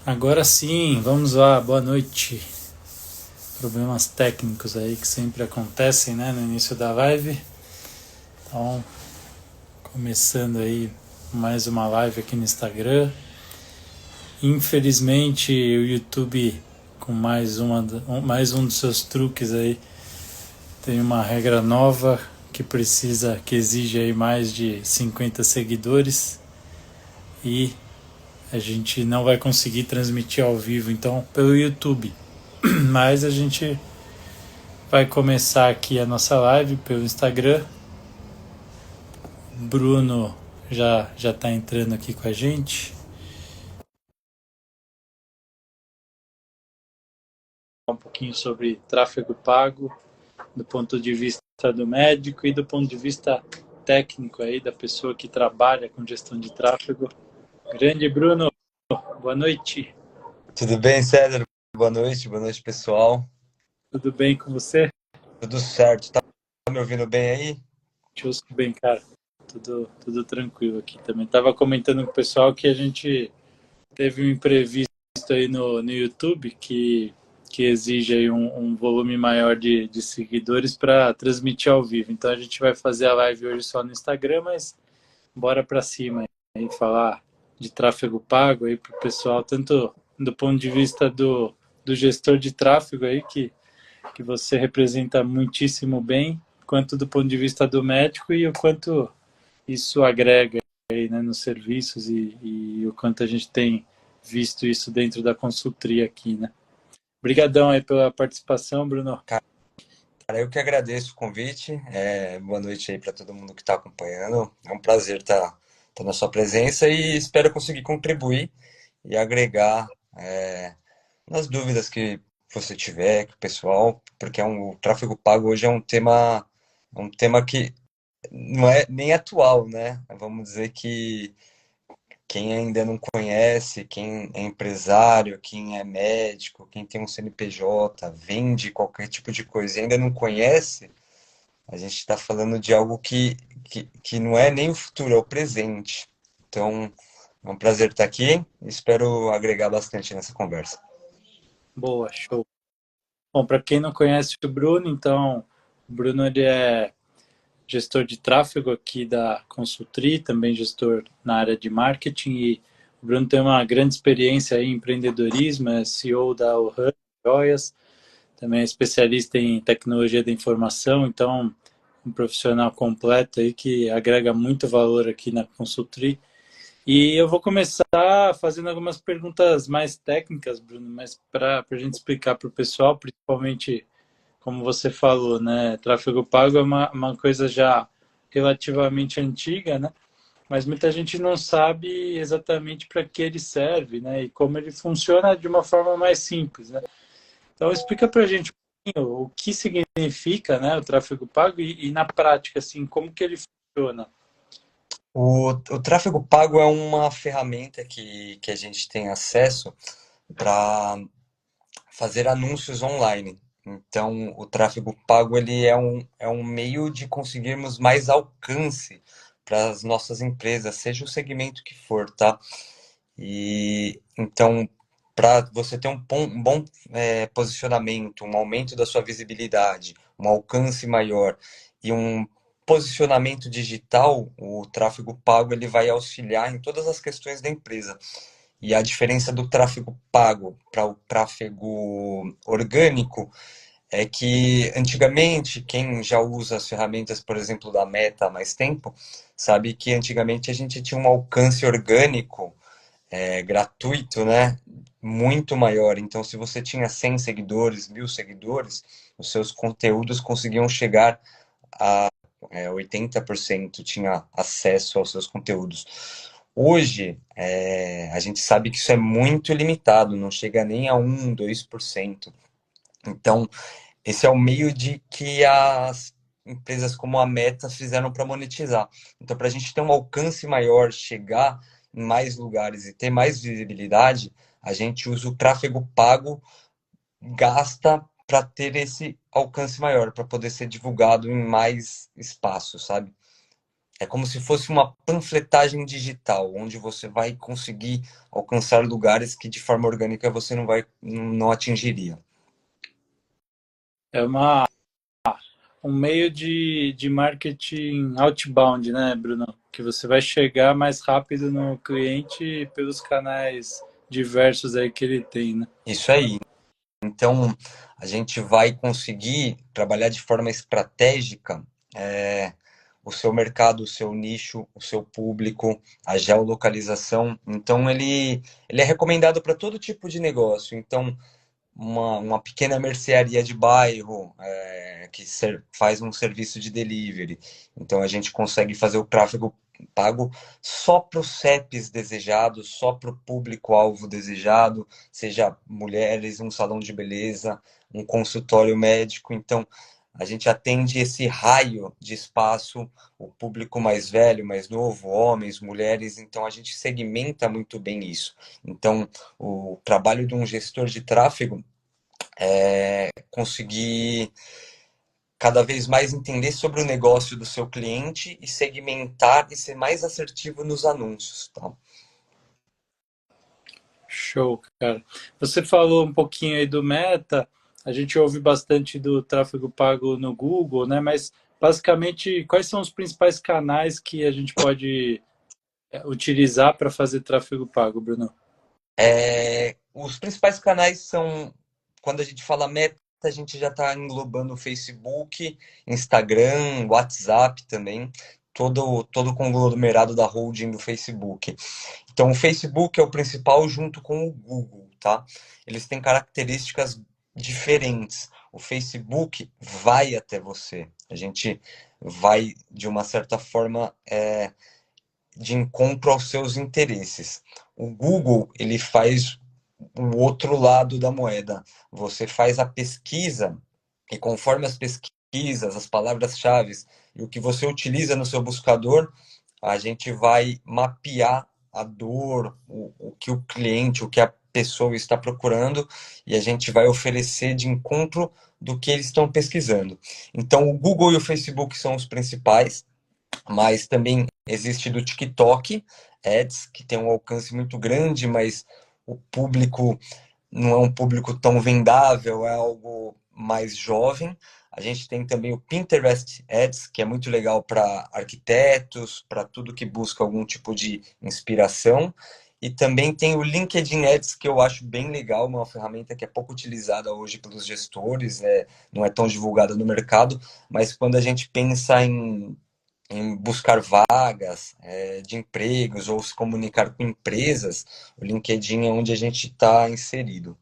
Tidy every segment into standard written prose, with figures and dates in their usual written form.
Agora sim, vamos lá, boa noite. Problemas técnicos aí que sempre acontecem, né, no início da live. Então, começando aí mais uma live aqui no Instagram. Infelizmente, o YouTube, com mais um dos seus truques aí, tem uma regra nova que exige aí mais de 50 seguidores e a gente não vai conseguir transmitir ao vivo, então, pelo YouTube. Mas a gente vai começar aqui a nossa live pelo Instagram. Bruno já está entrando aqui com a gente. Um pouquinho sobre tráfego pago, do ponto de vista do médico e do ponto de vista técnico aí da pessoa que trabalha com gestão de tráfego. Grande Bruno, boa noite. Tudo bem, César? Boa noite, pessoal. Tudo bem com você? Tudo certo? Tá me ouvindo bem aí? Te ouço bem, cara. Tudo tranquilo aqui também. Tava comentando com o pessoal que a gente teve um imprevisto aí no YouTube que exige aí um volume maior de seguidores para transmitir ao vivo. Então a gente vai fazer a live hoje só no Instagram, mas bora para cima aí falar de tráfego pago aí para o pessoal, tanto do ponto de vista do gestor de tráfego aí, que você representa muitíssimo bem, quanto do ponto de vista do médico e o quanto isso agrega aí, né, nos serviços e o quanto a gente tem visto isso dentro da consultoria aqui, né? Obrigadão aí pela participação, Bruno. Cara, eu que agradeço o convite. Boa noite aí para todo mundo que está acompanhando. É um prazer estar na sua presença e espero conseguir contribuir e agregar nas dúvidas que você tiver, que o pessoal, porque o tráfego pago hoje é um tema que não é nem atual, né? Vamos dizer que quem ainda não conhece, quem é empresário, quem é médico, quem tem um CNPJ, vende qualquer tipo de coisa e ainda não conhece, a gente está falando de algo que não é nem o futuro, é o presente. Então, é um prazer estar aqui e espero agregar bastante nessa conversa. Boa, show. Bom, para quem não conhece o Bruno, então, o Bruno ele é gestor de tráfego aqui da Consultri, também gestor na área de marketing e o Bruno tem uma grande experiência em empreendedorismo, é CEO da Ohana Joias, também é especialista em tecnologia da informação, então um profissional completo aí que agrega muito valor aqui na Consultri. E eu vou começar fazendo algumas perguntas mais técnicas, Bruno, mas para a gente explicar para o pessoal, principalmente como você falou, né? Tráfego pago é uma coisa já relativamente antiga, né? Mas muita gente não sabe exatamente para que ele serve, né? E como ele funciona de uma forma mais simples, né? Então explica para a gente um pouquinho o que significa, né, o tráfego pago e na prática, assim, como que ele funciona. O tráfego pago é uma ferramenta que a gente tem acesso para fazer anúncios online. Então, o tráfego pago ele é um meio de conseguirmos mais alcance para as nossas empresas, seja o segmento que for, tá? E então, para você ter um bom posicionamento, um aumento da sua visibilidade, um alcance maior e um posicionamento digital, o tráfego pago ele vai auxiliar em todas as questões da empresa. E a diferença do tráfego pago para o tráfego orgânico é que antigamente, quem já usa as ferramentas, por exemplo, da Meta há mais tempo, sabe que antigamente a gente tinha um alcance orgânico gratuito, né? Muito maior. Então, se você tinha 100 seguidores, 1000 seguidores, os seus conteúdos conseguiam chegar a 80% tinha acesso aos seus conteúdos. Hoje, a gente sabe que isso é muito limitado, não chega nem a 2%. Então, esse é o meio de que as empresas como a Meta fizeram para monetizar. Então, para a gente ter um alcance maior, chegar em mais lugares e ter mais visibilidade, a gente usa o tráfego pago, gasta para ter esse alcance maior, para poder ser divulgado em mais espaços, sabe? É como se fosse uma panfletagem digital, onde você vai conseguir alcançar lugares que de forma orgânica você não atingiria. É um meio de marketing outbound, né, Bruno? Que você vai chegar mais rápido no cliente pelos canais diversos aí que ele tem, né? Isso aí. Então, a gente vai conseguir trabalhar de forma estratégica é, o seu mercado, o seu nicho, o seu público, a geolocalização. Então, ele é recomendado para todo tipo de negócio. Então, uma pequena mercearia de bairro que faz um serviço de delivery. Então a gente consegue fazer o tráfego pago só para os CEPs desejados, só para o público-alvo desejado, seja mulheres, um salão de beleza, um consultório médico. Então a gente atende esse raio de espaço, o público mais velho, mais novo, homens, mulheres. Então a gente segmenta muito bem isso. Então o trabalho de um gestor de tráfego conseguir cada vez mais entender sobre o negócio do seu cliente e segmentar e ser mais assertivo nos anúncios, tá? Show, cara. Você falou um pouquinho aí do Meta, a gente ouve bastante do tráfego pago no Google, né? Mas basicamente, quais são os principais canais que a gente pode utilizar para fazer tráfego pago, Bruno? Os principais canais são, quando a gente fala meta, a gente já está englobando o Facebook, Instagram, WhatsApp também, todo o conglomerado da holding do Facebook. Então, o Facebook é o principal junto com o Google, tá? Eles têm características diferentes. O Facebook vai até você. A gente vai, de uma certa forma, de encontro aos seus interesses. O Google, ele faz o outro lado da moeda. Você faz a pesquisa e conforme as pesquisas, as palavras-chave e o que você utiliza no seu buscador, a gente vai mapear a dor, o que o cliente, o que a pessoa está procurando e a gente vai oferecer de encontro do que eles estão pesquisando. Então, o Google e o Facebook são os principais, mas também existe do TikTok Ads, que tem um alcance muito grande, mas o público não é um público tão vendável, é algo mais jovem. A gente tem também o Pinterest Ads, que é muito legal para arquitetos, para tudo que busca algum tipo de inspiração. E também tem o LinkedIn Ads, que eu acho bem legal, uma ferramenta que é pouco utilizada hoje pelos gestores, não é tão divulgada no mercado, mas quando a gente pensa em buscar vagas de empregos ou se comunicar com empresas, o LinkedIn é onde a gente está inserido.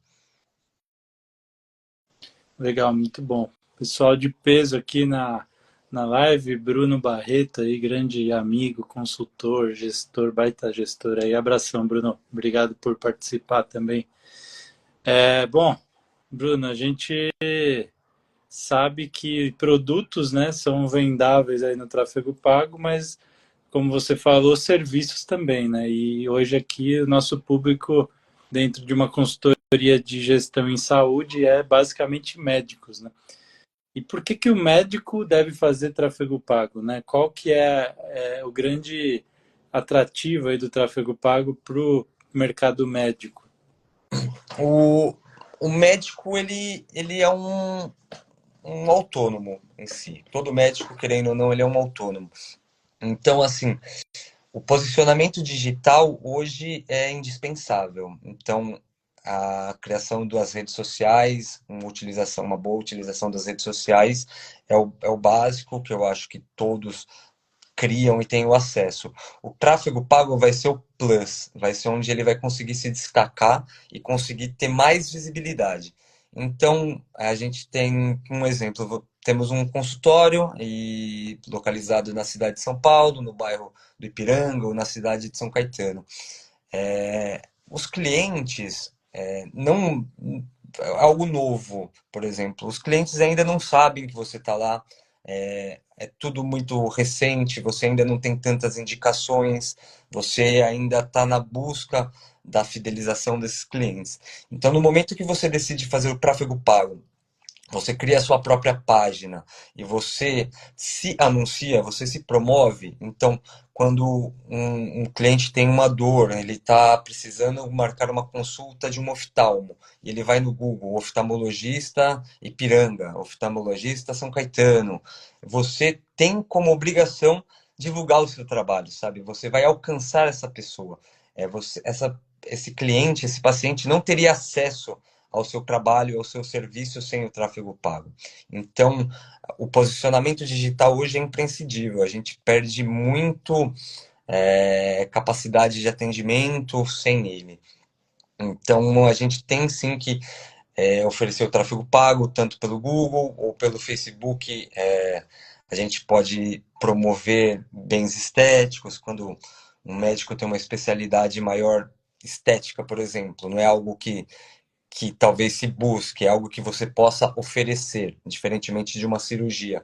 Legal, muito bom. Pessoal de peso aqui na live, Bruno Barreto aí, grande amigo, consultor, gestor, baita gestor aí. Abração, Bruno. Obrigado por participar também. Bom, Bruno, a gente sabe que produtos, né, são vendáveis aí no tráfego pago, mas como você falou, serviços também, né? E hoje aqui o nosso público dentro de uma consultoria de gestão em saúde é basicamente médicos, né? E por que que o médico deve fazer tráfego pago, né? Qual que é o grande atrativo aí do tráfego pago para o mercado médico? O, o médico, ele é um autônomo em si. Todo médico, querendo ou não, ele é um autônomo. Então, assim, o posicionamento digital hoje é indispensável. Então, a criação das redes sociais, uma boa utilização das redes sociais é o básico que eu acho que todos criam e têm o acesso. O tráfego pago vai ser o plus, vai ser onde ele vai conseguir se destacar e conseguir ter mais visibilidade. Então, a gente tem um exemplo, temos um consultório localizado na cidade de São Paulo, no bairro do Ipiranga ou na cidade de São Caetano. Os clientes não algo novo, por exemplo, os clientes ainda não sabem que você está lá, é tudo muito recente, você ainda não tem tantas indicações, você ainda está na busca da fidelização desses clientes. Então, no momento que você decide fazer o tráfego pago Você cria a sua própria página e você se anuncia, você se promove. Então, quando um cliente tem uma dor, ele está precisando marcar uma consulta de um oftalmo, e ele vai no Google, oftalmologista Ipiranga, oftalmologista São Caetano, você tem como obrigação divulgar o seu trabalho, sabe? Você vai alcançar essa pessoa. Esse cliente, esse paciente não teria acesso ao seu trabalho, ao seu serviço sem o tráfego pago. Então, o posicionamento digital hoje é imprescindível. A gente perde muito capacidade de atendimento sem ele. Então, a gente tem sim que oferecer o tráfego pago, tanto pelo Google ou pelo Facebook. A gente pode promover bens estéticos, quando um médico tem uma especialidade maior estética, por exemplo, não é algo que talvez se busque, é algo que você possa oferecer, diferentemente de uma cirurgia.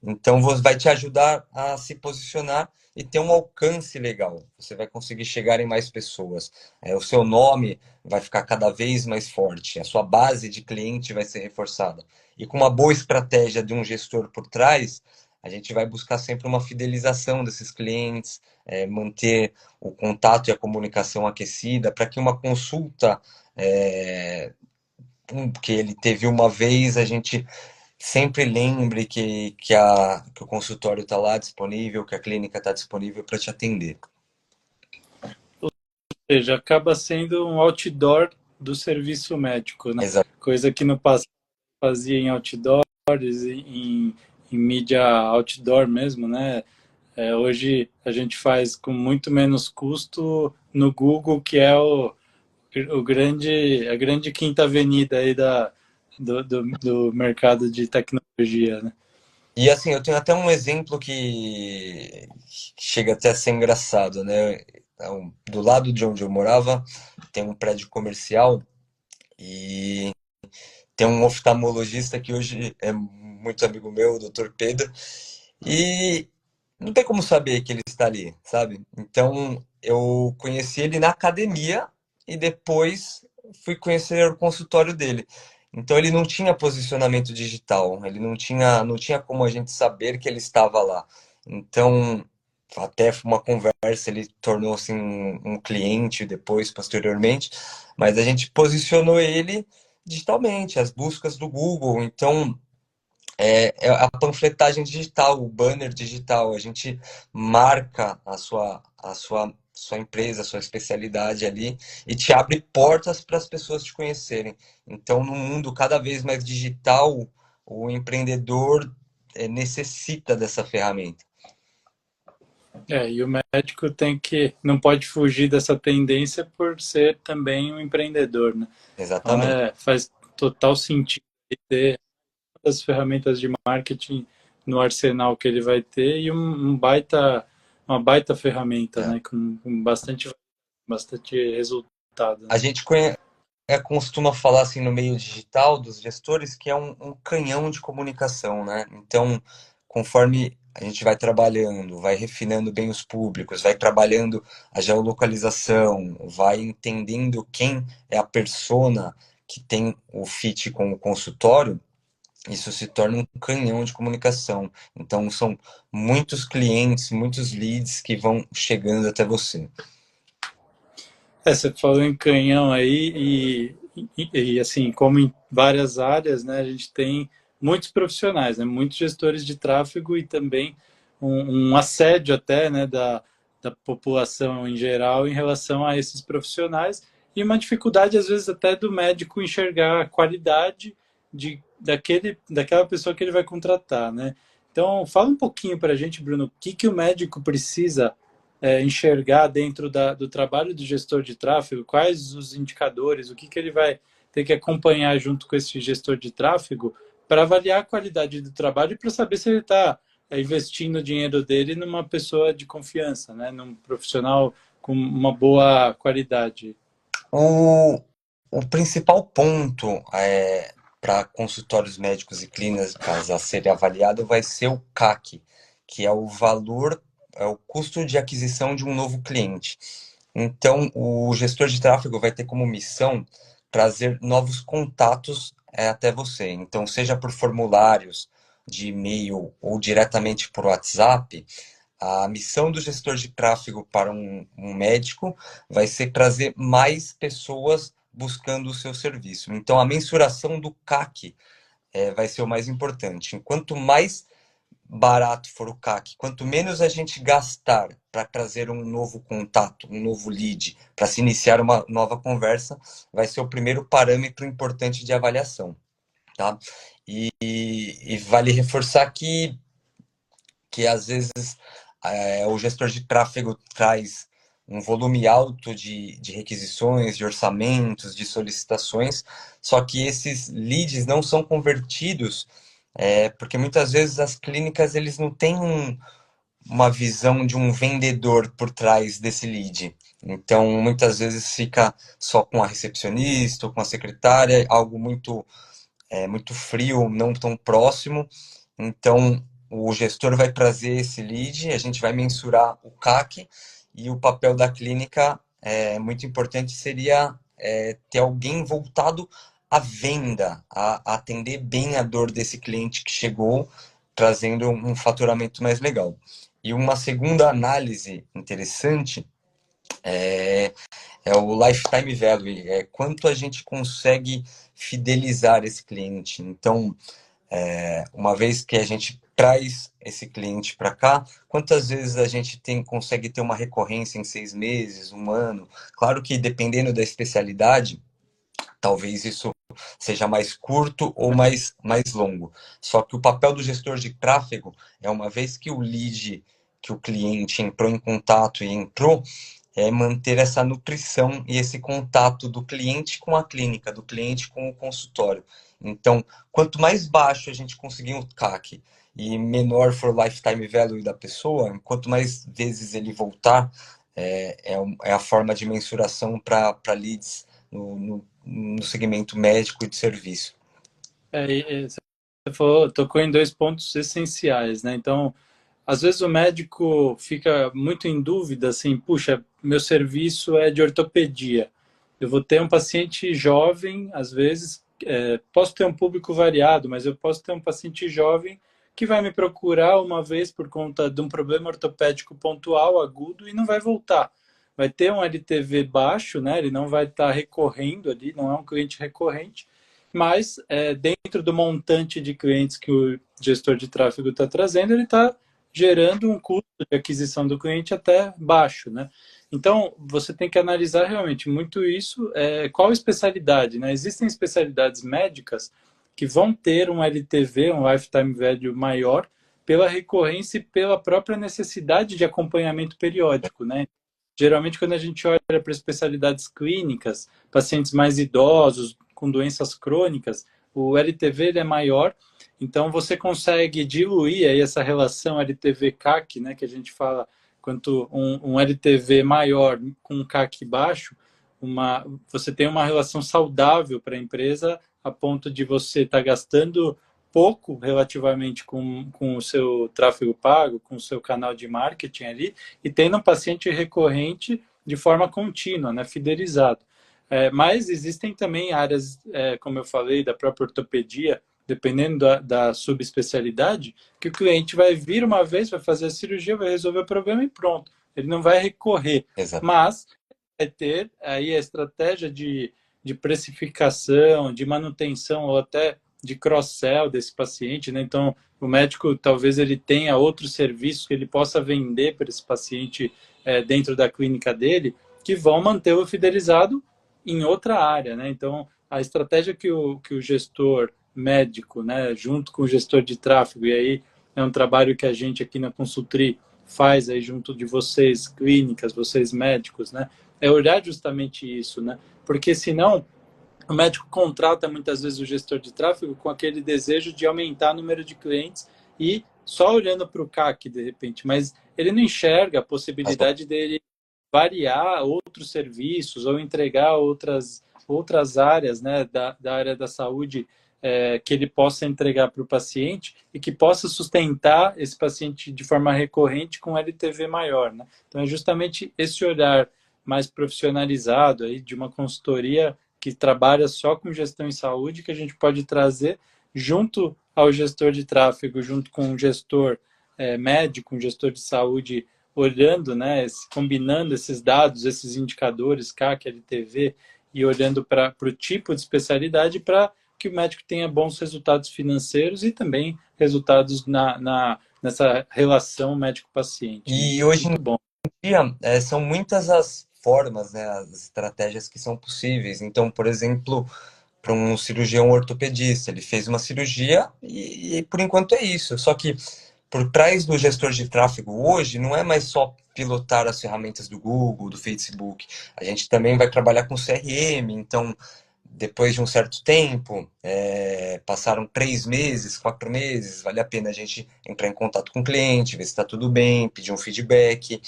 Então, vai te ajudar a se posicionar e ter um alcance legal. Você vai conseguir chegar em mais pessoas. O seu nome vai ficar cada vez mais forte. A sua base de cliente vai ser reforçada. E com uma boa estratégia de um gestor por trás, a gente vai buscar sempre uma fidelização desses clientes, manter o contato e a comunicação aquecida para que uma consulta que ele teve uma vez, a gente sempre lembre que o consultório está lá disponível, que a clínica está disponível para te atender. Ou seja, acaba sendo um outdoor do serviço médico, né? Exato. Coisa que no passado fazia em outdoors, em mídia outdoor mesmo, né? Hoje a gente faz com muito menos custo no Google, que é a grande quinta avenida aí do mercado de tecnologia, né? E assim, eu tenho até um exemplo que chega até a ser engraçado, né? Então, do lado de onde eu morava, tem um prédio comercial e tem um oftalmologista que hoje é muito amigo meu, o Dr. Pedro, e não tem como saber que ele está ali, sabe? Então, eu conheci ele na academia e depois fui conhecer o consultório dele. Então, ele não tinha posicionamento digital, ele não tinha como a gente saber que ele estava lá. Então, até uma conversa, ele tornou-se um cliente depois, posteriormente, mas a gente posicionou ele digitalmente, as buscas do Google. Então, é a panfletagem digital, o banner digital. A gente marca a sua empresa, a sua especialidade ali e te abre portas para as pessoas te conhecerem. Então, no mundo cada vez mais digital, o empreendedor necessita dessa ferramenta. E o médico não pode fugir dessa tendência por ser também um empreendedor, né? Então Exatamente. faz total sentido ter as ferramentas de marketing no arsenal que ele vai ter e uma baita ferramenta, É. né? Com bastante resultado, A né? gente costuma falar assim no meio digital dos gestores que é um canhão de comunicação, né? Então, conforme a gente vai trabalhando, vai refinando bem os públicos, vai trabalhando a geolocalização, vai entendendo quem é a persona que tem o fit com o consultório, isso se torna um canhão de comunicação. Então, são muitos clientes, muitos leads que vão chegando até você. Você falou em canhão aí assim, como em várias áreas, né, a gente tem muitos profissionais, né, muitos gestores de tráfego e também um assédio até, né, da população em geral em relação a esses profissionais e uma dificuldade às vezes até do médico enxergar a qualidade daquela pessoa que ele vai contratar, né? Então, fala um pouquinho para a gente, Bruno, o que o médico precisa enxergar dentro do trabalho do gestor de tráfego, quais os indicadores, o que ele vai ter que acompanhar junto com esse gestor de tráfego para avaliar a qualidade do trabalho e para saber se ele está investindo o dinheiro dele numa pessoa de confiança, né? Num profissional com uma boa qualidade. O, o principal ponto para consultórios médicos e clínicas a ser avaliado vai ser o CAC, que é o valor, é o custo de aquisição de um novo cliente. Então, o gestor de tráfego vai ter como missão trazer novos contatos é até você. Então, seja por formulários de e-mail ou diretamente por WhatsApp, a missão do gestor de tráfego para um médico vai ser trazer mais pessoas buscando o seu serviço. Então, a mensuração do CAC vai ser o mais importante. Quanto mais barato for o CAC, quanto menos a gente gastar para trazer um novo contato, um novo lead, para se iniciar uma nova conversa, vai ser o primeiro parâmetro importante de avaliação, tá? E vale reforçar que às vezes o gestor de tráfego traz um volume alto de requisições, de orçamentos, de solicitações, só que esses leads não são convertidos porque muitas vezes as clínicas eles não têm uma visão de um vendedor por trás desse lead. Então, muitas vezes fica só com a recepcionista ou com a secretária, algo muito frio, não tão próximo. Então, o gestor vai trazer esse lead, a gente vai mensurar o CAC e o papel da clínica muito importante seria ter alguém voltado à venda, a atender bem a dor desse cliente que chegou, trazendo um faturamento mais legal. E uma segunda análise interessante é, é o lifetime value, é quanto a gente consegue fidelizar esse cliente. Então, uma vez que a gente traz esse cliente para cá, quantas vezes a gente consegue ter uma recorrência em 6 meses, um ano? Claro que dependendo da especialidade, talvez isso seja mais curto ou mais longo. Só que o papel do gestor de tráfego é uma vez que o lead, que o cliente entrou em contato e entrou, é manter essa nutrição e esse contato do cliente com a clínica, do cliente com o consultório. Então, quanto mais baixo a gente conseguir o CAC e menor for o lifetime value da pessoa, quanto mais vezes ele voltar, é a forma de mensuração para leads no segmento médico e de serviço. Você falou, tocou em dois pontos essenciais, né? Então, às vezes o médico fica muito em dúvida, assim, puxa, meu serviço é de ortopedia. Eu vou ter um paciente jovem, às vezes, posso ter um público variado, mas eu posso ter um paciente jovem que vai me procurar uma vez por conta de um problema ortopédico pontual, agudo, e não vai voltar. Vai ter um LTV baixo, né? Ele não vai estar recorrendo ali, não é um cliente recorrente, mas dentro do montante de clientes que o gestor de tráfego está trazendo, ele está gerando um custo de aquisição do cliente até baixo, né? Então, você tem que analisar realmente muito isso, qual especialidade, né? Existem especialidades médicas que vão ter um LTV, um Lifetime Value maior, pela recorrência e pela própria necessidade de acompanhamento periódico, né? Geralmente, quando a gente olha para especialidades clínicas, pacientes mais idosos, com doenças crônicas, o LTV ele é maior, então você consegue diluir aí essa relação LTV-CAC, né, que a gente fala, quanto um LTV maior com um CAC baixo, você tem uma relação saudável para a empresa, a ponto de você estar gastando pouco relativamente com o seu tráfego pago, com o seu canal de marketing ali, e tendo um paciente recorrente de forma contínua, né, fidelizado. Mas existem também áreas, como eu falei, da própria ortopedia, dependendo da subespecialidade, que o cliente vai vir uma vez, vai fazer a cirurgia, vai resolver o problema e pronto. Ele não vai recorrer. Exato. Mas é ter aí a estratégia de precificação, de manutenção ou até de cross-sell desse paciente, né? Então, o médico talvez ele tenha outros serviços que ele possa vender para esse paciente dentro da clínica dele, que vão mantê-lo fidelizado em outra área, né? Então, a estratégia que o gestor médico, né, junto com o gestor de tráfego, e aí é um trabalho que a gente aqui na Consultri faz aí junto de vocês, clínicas, vocês médicos, né, é olhar justamente isso, né? Porque senão o médico contrata muitas vezes o gestor de tráfego com aquele desejo de aumentar o número de clientes e só olhando para o CAC de repente, mas ele não enxerga a possibilidade dele variar outros serviços ou entregar outras áreas, né, da área da saúde, que ele possa entregar para o paciente e que possa sustentar esse paciente de forma recorrente com LTV maior, né? Então é justamente esse olhar mais profissionalizado aí de uma consultoria que trabalha só com gestão em saúde, que a gente pode trazer junto ao gestor de tráfego, junto com o gestor médico, um gestor de saúde, olhando, né, combinando esses dados, esses indicadores, CAC, LTV, e olhando para o tipo de especialidade para que o médico tenha bons resultados financeiros e também resultados nessa relação médico-paciente. E Muito, hoje em muito bom. dia, são muitas as formas, né, as estratégias que são possíveis. Então, por exemplo, para um cirurgião ortopedista, ele fez uma cirurgia e por enquanto é isso. Só que por trás do gestor de tráfego hoje, não é mais só pilotar as ferramentas do Google, do Facebook. A gente também vai trabalhar com CRM, então depois de um certo tempo, passaram 3 meses, 4 meses, vale a pena a gente entrar em contato com o cliente, ver se está tudo bem, pedir um feedback,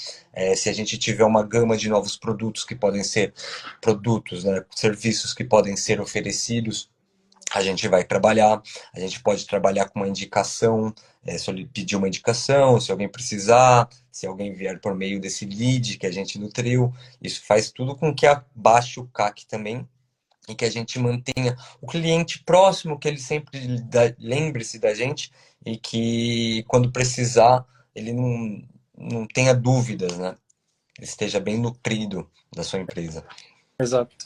se a gente tiver uma gama de novos produtos que podem ser produtos, né, serviços que podem ser oferecidos, a gente vai trabalhar, a gente pode trabalhar com uma indicação, pedir uma indicação, se alguém precisar, se alguém vier por meio desse lead que a gente nutriu, isso faz tudo com que abaixe o CAC também, e que a gente mantenha o cliente próximo, que ele sempre lembre-se da gente e que quando precisar ele não tenha dúvidas, né? Ele esteja bem nutrido da sua empresa. Exato.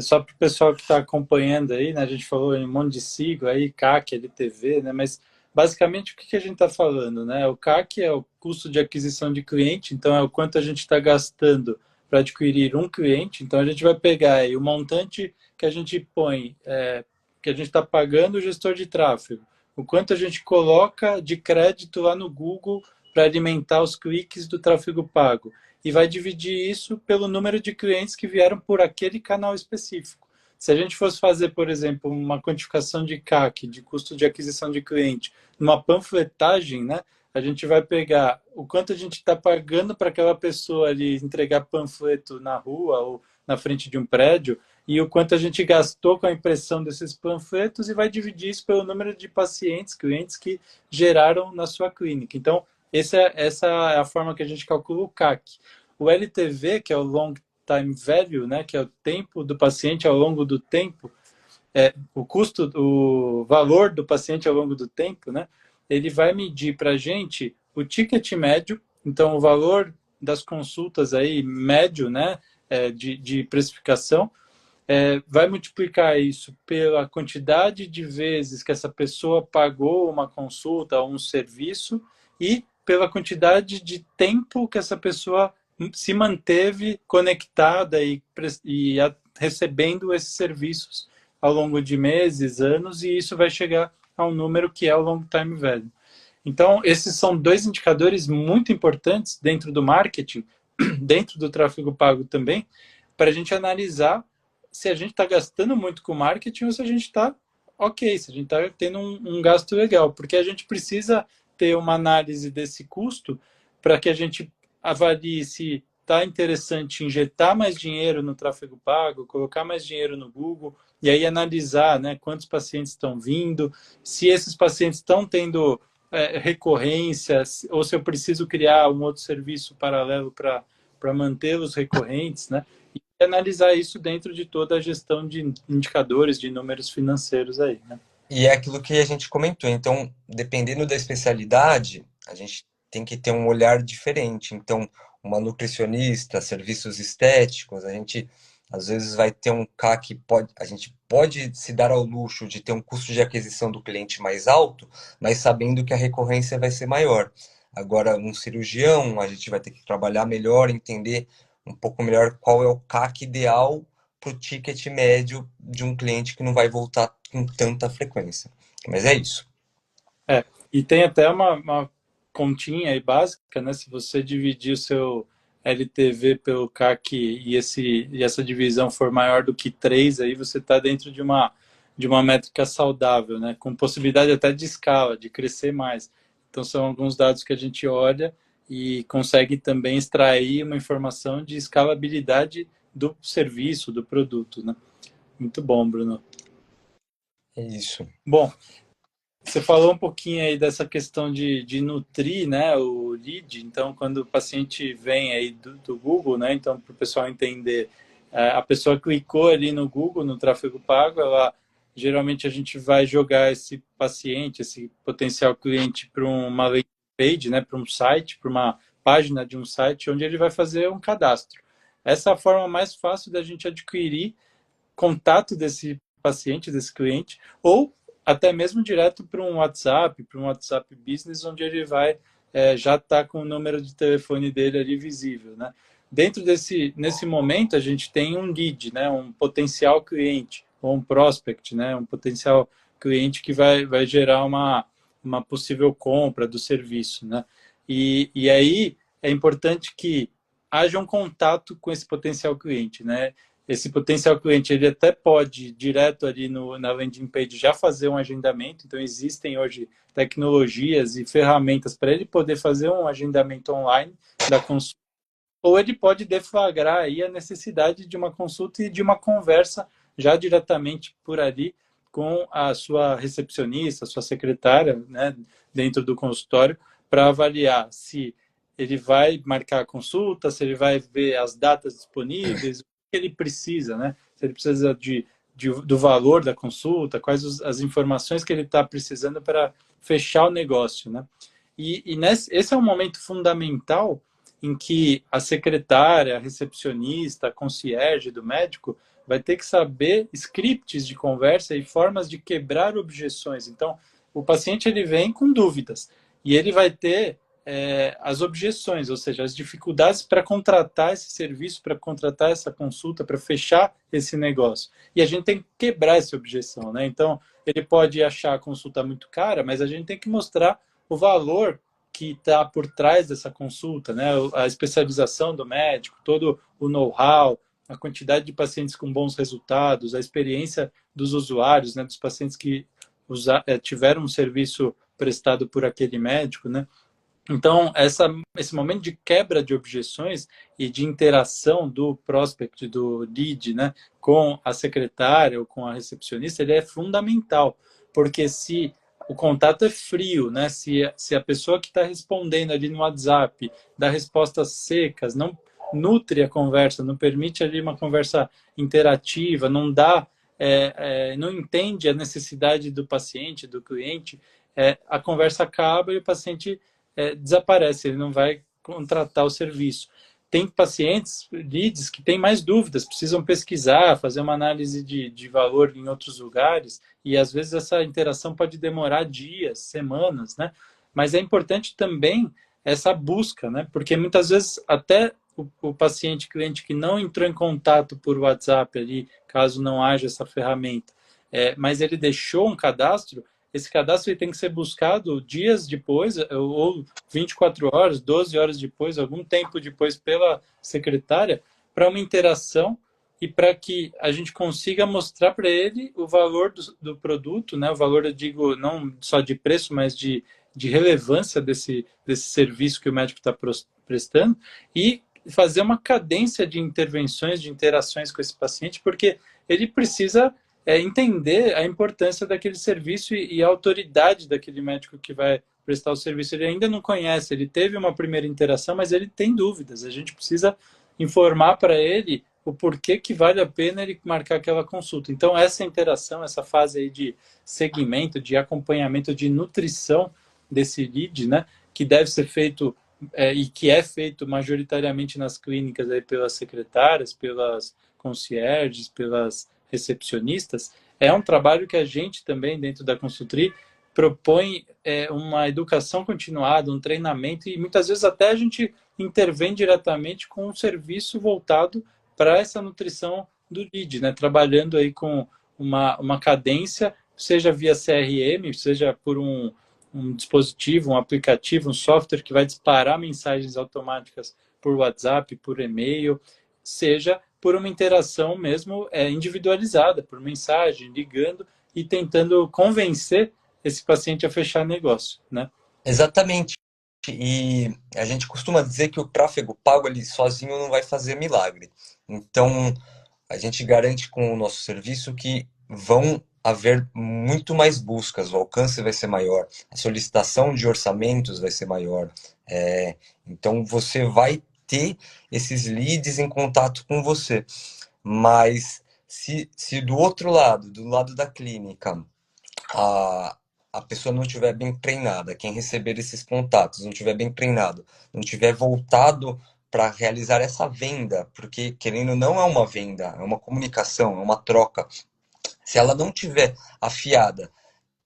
Só para o pessoal que está acompanhando aí, né? A gente falou em um monte de sigla aí, CAC, LTV, né? Mas basicamente o que a gente está falando, né? O CAC é o custo de aquisição de cliente, então é o quanto a gente está gastando para adquirir um cliente. Então a gente vai pegar aí o montante que a gente põe, que a gente está pagando o gestor de tráfego, o quanto a gente coloca de crédito lá no Google para alimentar os cliques do tráfego pago e vai dividir isso pelo número de clientes que vieram por aquele canal específico. Se a gente fosse fazer, por exemplo, uma quantificação de CAC, de custo de aquisição de cliente, numa panfletagem, né, a gente vai pegar o quanto a gente está pagando para aquela pessoa ali entregar panfleto na rua ou na frente de um prédio e o quanto a gente gastou com a impressão desses panfletos e vai dividir isso pelo número de pacientes, clientes que geraram na sua clínica. Então, essa é a forma que a gente calcula o CAC. O LTV, que é o Long Time Value, né, que é o tempo do paciente ao longo do tempo, o custo, o valor do paciente ao longo do tempo, né, ele vai medir para a gente o ticket médio, então o valor das consultas aí médio, né, de precificação, vai multiplicar isso pela quantidade de vezes que essa pessoa pagou uma consulta ou um serviço e pela quantidade de tempo que essa pessoa se manteve conectada e recebendo esses serviços ao longo de meses, anos, e isso vai chegar a um número que é o long time value. Então, esses são dois indicadores muito importantes dentro do marketing, dentro do tráfego pago também, para a gente analisar se a gente está gastando muito com marketing ou se a gente está ok, se a gente está tendo um gasto legal, porque a gente precisa ter uma análise desse custo para que a gente avalie se está interessante injetar mais dinheiro no tráfego pago, colocar mais dinheiro no Google, e aí analisar, né, quantos pacientes estão vindo, se esses pacientes estão tendo recorrência, ou se eu preciso criar um outro serviço paralelo para mantê-los recorrentes, né? E analisar isso dentro de toda a gestão de indicadores, de números financeiros aí, né? E é aquilo que a gente comentou. Então, dependendo da especialidade, a gente tem que ter um olhar diferente. Então, uma nutricionista, serviços estéticos, a gente às vezes vai ter um CAC, a gente pode se dar ao luxo de ter um custo de aquisição do cliente mais alto, mas sabendo que a recorrência vai ser maior. Agora, um cirurgião, a gente vai ter que trabalhar melhor, entender um pouco melhor qual é o CAC ideal para o ticket médio de um cliente que não vai voltar com tanta frequência. Mas é isso. E tem até uma continha aí básica, né? Se você dividir o seu LTV pelo CAC e essa divisão for maior do que 3, aí você está dentro de uma métrica saudável, né? Com possibilidade até de escala, de crescer mais. Então, são alguns dados que a gente olha e consegue também extrair uma informação de escalabilidade do serviço, do produto, né? Muito bom, Bruno. É isso. Bom, você falou um pouquinho aí dessa questão de nutrir, né, o lead. Então, quando o paciente vem aí do Google, né, então para o pessoal entender, A pessoa clicou ali no Google, no tráfego pago, geralmente a gente vai jogar esse paciente, esse potencial cliente para uma landing page, né, para um site, para uma página de um site, onde ele vai fazer um cadastro. Essa é a forma mais fácil da gente adquirir contato desse paciente, desse cliente, ou até mesmo direto para um WhatsApp Business, onde ele vai já estar com o número de telefone dele ali visível, né? Nesse momento, a gente tem um lead, né? Um potencial cliente, ou um prospect, né? Um potencial cliente que vai gerar uma possível compra do serviço, né? E aí é importante que haja um contato com esse potencial cliente, né? Esse potencial cliente ele até pode direto ali na landing page já fazer um agendamento. Então existem hoje tecnologias e ferramentas para ele poder fazer um agendamento online da consulta, ou ele pode deflagrar aí a necessidade de uma consulta e de uma conversa já diretamente por ali com a sua recepcionista, a sua secretária, né, dentro do consultório, para avaliar se ele vai marcar a consulta, se ele vai ver as datas disponíveis, o que ele precisa, né? Se ele precisa do valor da consulta, quais as informações que ele está precisando para fechar o negócio, né? Esse é um momento fundamental em que a secretária, a recepcionista, a concierge do médico vai ter que saber scripts de conversa e formas de quebrar objeções. Então, o paciente ele vem com dúvidas e ele vai ter as objeções, ou seja, as dificuldades para contratar esse serviço, para contratar essa consulta, para fechar esse negócio. E a gente tem que quebrar essa objeção, né? Então, ele pode achar a consulta muito cara, mas a gente tem que mostrar o valor que está por trás dessa consulta, né? A especialização do médico, todo o know-how, a quantidade de pacientes com bons resultados, a experiência dos usuários, né? Dos pacientes que tiveram um serviço prestado por aquele médico, né? Então, esse momento de quebra de objeções e de interação do prospect, do lead, né, com a secretária ou com a recepcionista, ele é fundamental, porque se o contato é frio, né, se a pessoa que está respondendo ali no WhatsApp dá respostas secas, não nutre a conversa, não permite ali uma conversa interativa, não dá, não entende a necessidade do paciente, do cliente, a conversa acaba e o paciente desaparece, ele não vai contratar o serviço. Tem pacientes, leads, que têm mais dúvidas, precisam pesquisar, fazer uma análise de valor em outros lugares, e às vezes essa interação pode demorar dias, semanas, né? Mas é importante também essa busca, né? Porque muitas vezes até o paciente, cliente que não entrou em contato por WhatsApp ali, caso não haja essa ferramenta, mas ele deixou um cadastro, esse cadastro ele tem que ser buscado dias depois, ou 24 horas, 12 horas depois, algum tempo depois pela secretária, para uma interação e para que a gente consiga mostrar para ele o valor do produto, né? O valor, eu digo, não só de preço, mas de relevância desse serviço que o médico está prestando, e fazer uma cadência de intervenções, de interações com esse paciente, porque ele precisa entender a importância daquele serviço e a autoridade daquele médico que vai prestar o serviço. Ele ainda não conhece, ele teve uma primeira interação, mas ele tem dúvidas. A gente precisa informar para ele o porquê que vale a pena ele marcar aquela consulta. Então, essa interação, essa fase aí de segmento, de acompanhamento, de nutrição desse lead, né, que deve ser feito e que é feito majoritariamente nas clínicas aí pelas secretárias, pelas concierges, pelas recepcionistas, é um trabalho que a gente também, dentro da Consultri, propõe uma educação continuada, um treinamento, e muitas vezes até a gente intervém diretamente com um serviço voltado para essa nutrição do lead, né? Trabalhando aí com uma cadência, seja via CRM, seja por um dispositivo, um aplicativo, um software que vai disparar mensagens automáticas por WhatsApp, por e-mail, seja por uma interação mesmo individualizada, por mensagem, ligando e tentando convencer esse paciente a fechar negócio, né? Exatamente. E a gente costuma dizer que o tráfego pago ali sozinho não vai fazer milagre. Então, a gente garante com o nosso serviço que vão haver muito mais buscas, o alcance vai ser maior, a solicitação de orçamentos vai ser maior. Então, você vai ter esses leads em contato com você. Mas se do outro lado, do lado da clínica, a, a pessoa não estiver bem treinada, quem receber esses contatos não estiver bem treinado, não tiver voltado para realizar essa venda, porque querendo não é uma venda, é uma comunicação, é uma troca. Se ela não tiver afiada,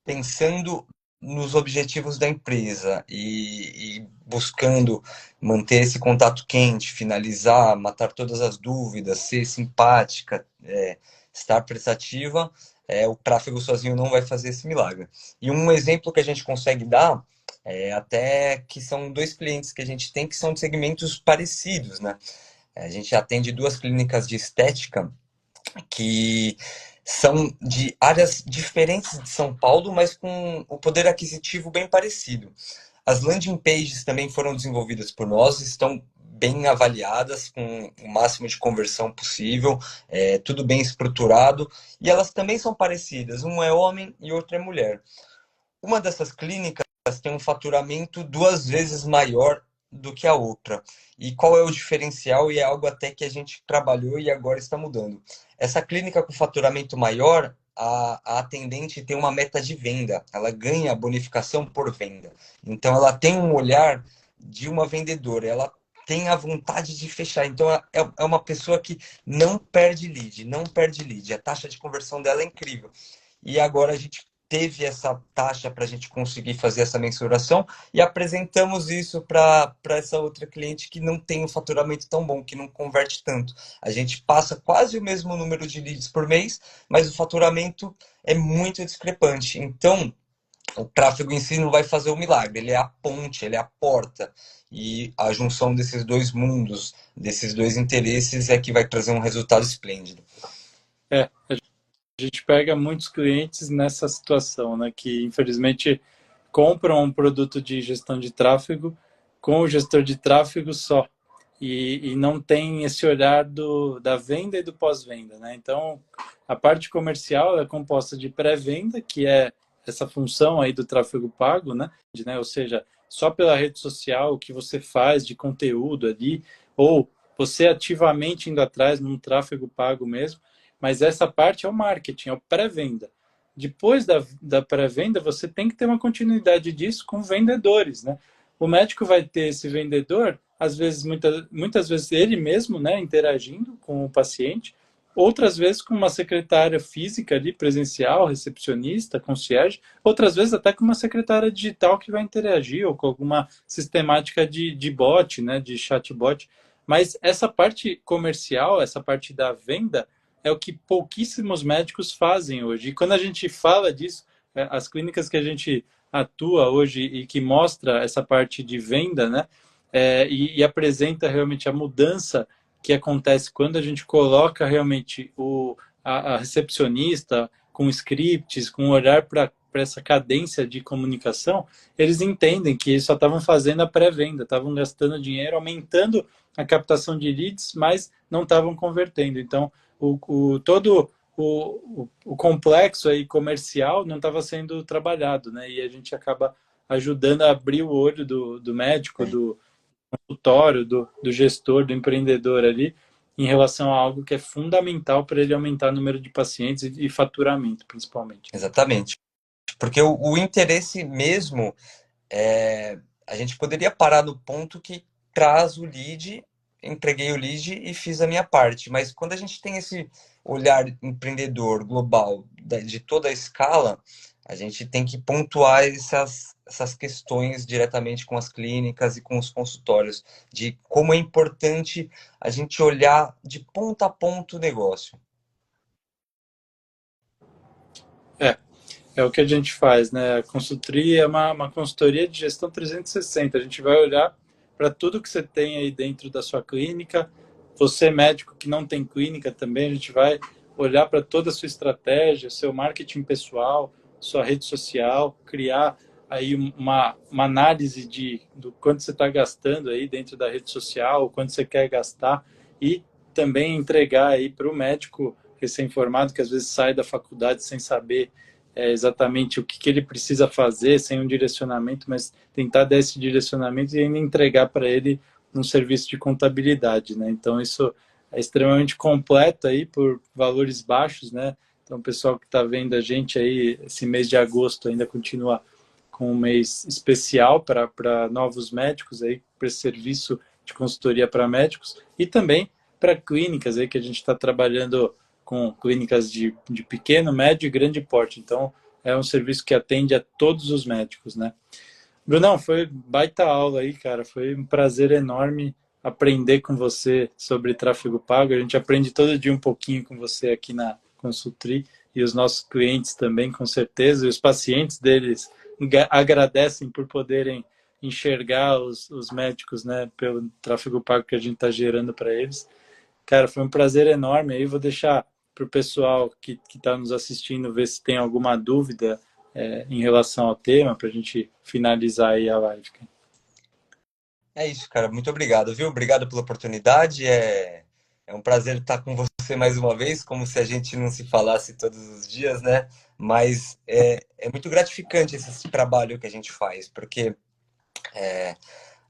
pensando nos objetivos da empresa e buscando manter esse contato quente, finalizar, matar todas as dúvidas, ser simpática, estar prestativa, o tráfego sozinho não vai fazer esse milagre. E um exemplo que a gente consegue dar até que são dois clientes que a gente tem que são de segmentos parecidos, né? A gente atende duas clínicas de estética que são de áreas diferentes de São Paulo, mas com o poder aquisitivo bem parecido. As landing pages também foram desenvolvidas por nós, estão bem avaliadas, com o máximo de conversão possível, tudo bem estruturado, e elas também são parecidas, um é homem e outro é mulher. Uma dessas clínicas tem um faturamento 2 vezes maior do que a outra. E qual é o diferencial? E é algo até que a gente trabalhou e agora está mudando. Essa clínica com faturamento maior, a atendente tem uma meta de venda, ela ganha bonificação por venda. Então, ela tem um olhar de uma vendedora, ela tem a vontade de fechar. Então, é uma pessoa que não perde lead, não perde lead. A taxa de conversão dela é incrível. E agora a gente teve essa taxa para a gente conseguir fazer essa mensuração e apresentamos isso para essa outra cliente que não tem um faturamento tão bom, que não converte tanto. A gente passa quase o mesmo número de leads por mês, mas o faturamento é muito discrepante. Então, o tráfego em si não vai fazer o milagre, ele é a ponte, ele é a porta. E a junção desses dois mundos, desses dois interesses, é que vai trazer um resultado esplêndido. É, a gente pega muitos clientes nessa situação, né, que infelizmente compram um produto de gestão de tráfego com o gestor de tráfego só e não tem esse olhar da venda e do pós-venda, né? Então, a parte comercial é composta de pré-venda, que é essa função aí do tráfego pago, né? Ou seja, só pela rede social, o que você faz de conteúdo ali, ou você ativamente indo atrás num tráfego pago mesmo, mas essa parte é o marketing, é o pré-venda. Depois da pré-venda, você tem que ter uma continuidade disso com vendedores, né? O médico vai ter esse vendedor, às vezes, muitas vezes ele mesmo, né, interagindo com o paciente, outras vezes com uma secretária física ali, presencial, recepcionista, concierge, outras vezes até com uma secretária digital que vai interagir, ou com alguma sistemática de bot, né, de chatbot. Mas essa parte comercial, essa parte da venda, é o que pouquíssimos médicos fazem hoje. E quando a gente fala disso, as clínicas que a gente atua hoje e que mostra essa parte de venda, né, e apresenta realmente a mudança que acontece quando a gente coloca realmente a recepcionista com scripts, com olhar para essa cadência de comunicação, eles entendem que eles só estavam fazendo a pré-venda, estavam gastando dinheiro, aumentando a captação de leads, mas não estavam convertendo. Então, todo o complexo aí comercial não estava sendo trabalhado, né? E a gente acaba ajudando a abrir o olho do médico, É, do consultório, do gestor, do empreendedor ali, em relação a algo que é fundamental para ele aumentar o número de pacientes e faturamento, principalmente. exatamente. Porque o interesse mesmo a gente poderia parar no ponto que traz o lead, entreguei o lead e fiz a minha parte. Mas quando a gente tem esse olhar empreendedor global de toda a escala, a gente tem que pontuar essas questões diretamente com as clínicas e com os consultórios, de como é importante a gente olhar de ponta a ponta o negócio. É, é o que a gente faz, né? A consultoria é uma consultoria de gestão 360. A gente vai olhar para tudo que você tem aí dentro da sua clínica. Você, médico que não tem clínica também, a gente vai olhar para toda a sua estratégia, seu marketing pessoal, sua rede social, criar aí uma análise do quanto você está gastando aí dentro da rede social, o quanto você quer gastar e também entregar aí para o médico recém-formado que às vezes sai da faculdade sem saber exatamente o que ele precisa fazer, sem um direcionamento, mas tentar dar esse direcionamento e ainda entregar para ele um serviço de contabilidade, né? Então isso é extremamente completo aí por valores baixos, né? Então, o pessoal que está vendo a gente aí, esse mês de agosto ainda continua com um mês especial para novos médicos aí, para esse serviço de consultoria para médicos e também para clínicas aí que a gente está trabalhando com clínicas de pequeno, médio e grande porte. Então, é um serviço que atende a todos os médicos, né? Brunão, foi baita aula aí, cara. Foi um prazer enorme aprender com você sobre tráfego pago. A gente aprende todo dia um pouquinho com você aqui na Consultri e os nossos clientes também, com certeza, e os pacientes deles agradecem por poderem enxergar os médicos, né, pelo tráfego pago que a gente está gerando para eles. Cara, foi um prazer enorme. Aí vou deixar para o pessoal que está nos assistindo ver se tem alguma dúvida em relação ao tema, para a gente finalizar aí a live. É isso, cara. Muito obrigado, viu? Obrigado pela oportunidade. É um prazer estar com você mais uma vez, como se a gente não se falasse todos os dias, né? Mas é muito gratificante esse trabalho que a gente faz, porque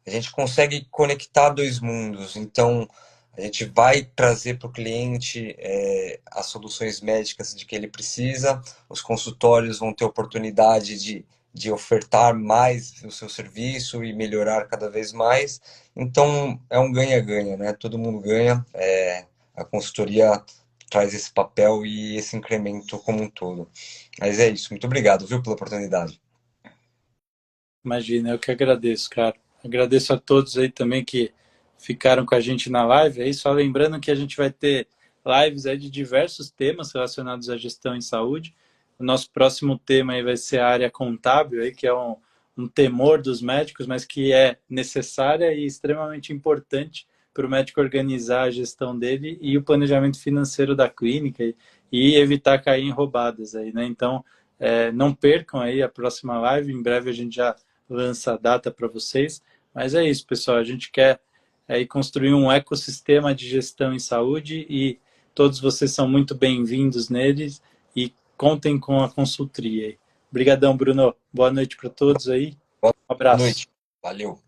a gente consegue conectar dois mundos. Então, a gente vai trazer para o cliente as soluções médicas de que ele precisa, os consultórios vão ter oportunidade de ofertar mais o seu serviço e melhorar cada vez mais. Então, é um ganha-ganha, né? Todo mundo ganha. A consultoria traz esse papel e esse incremento como um todo. Mas é isso. Muito obrigado, viu, pela oportunidade. Imagina, eu que agradeço, cara. Agradeço a todos aí também que ficaram com a gente na live. Aí só lembrando que a gente vai ter lives aí de diversos temas relacionados à gestão em saúde. O nosso próximo tema aí vai ser a área contábil, aí, que é um temor dos médicos, mas que é necessária e extremamente importante para o médico organizar a gestão dele e o planejamento financeiro da clínica e evitar cair em roubadas aí, né? Então, não percam aí a próxima live. Em breve a gente já lança a data para vocês. Mas é isso, pessoal. A gente quer aí construir um ecossistema de gestão em saúde e todos vocês são muito bem-vindos neles e contem com a consultoria. Obrigadão, Bruno. Boa noite para todos aí. Boa Um abraço. noite. Valeu.